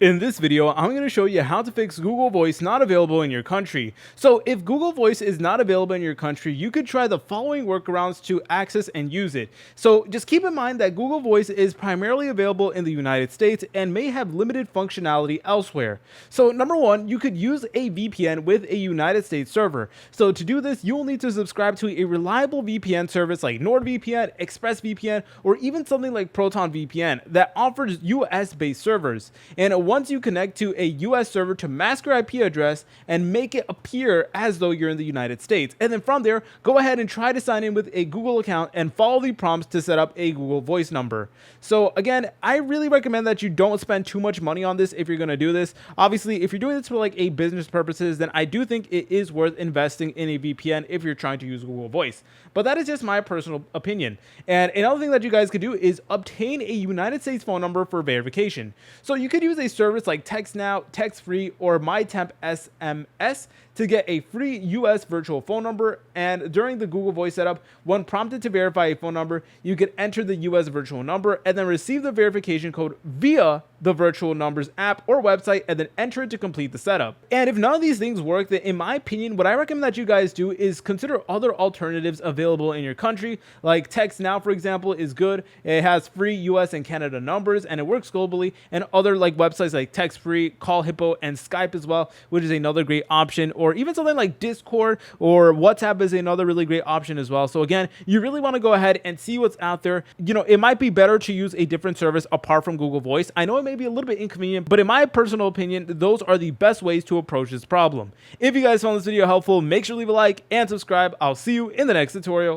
In this video, I'm going to show you how to fix Google Voice not available in your country. So if Google Voice is not available in your country, you could try the following workarounds to access and use it. So just keep in mind that Google Voice is primarily available in the United States and may have limited functionality elsewhere. So number one, you could use a VPN with a United States server. So to do this, you will need to subscribe to a reliable VPN service like NordVPN, ExpressVPN, or even something like Proton VPN that offers US-based servers. And once you connect to a US server to mask your IP address and make it appear as though you're in the United States. And then from there, go ahead and try to sign in with a Google account and follow the prompts to set up a Google Voice number. So again, I really recommend that you don't spend too much money on this if you're going to do this. Obviously, if you're doing this for like a business purposes, then I do think it is worth investing in a VPN if you're trying to use Google Voice. But that is just my personal opinion. And another thing that you guys could do is obtain a United States phone number for verification. So you could use a service like Text Now, Text Free, or MyTemp SMS to get a free US virtual phone number. And during the Google Voice setup, when prompted to verify a phone number, you could enter the US virtual number and then receive the verification code via the virtual numbers app or website and then enter it to complete the setup. And if none of these things work, then in my opinion, what I recommend that you guys do is consider other alternatives available in your country. Like Text Now, for example, is good. It has free US and Canada numbers and it works globally, and other like websites like Text Free, Call Hippo, and Skype as well, which is another great option. Or even something like Discord or WhatsApp is another really great option as well. So again, you really want to go ahead and see what's out there. You know, it might be better to use a different service apart from Google Voice. I know it may be a little bit inconvenient, but in my personal opinion, those are the best ways to approach this problem. If you guys found this video helpful, make sure to leave a like and subscribe. I'll see you in the next tutorial.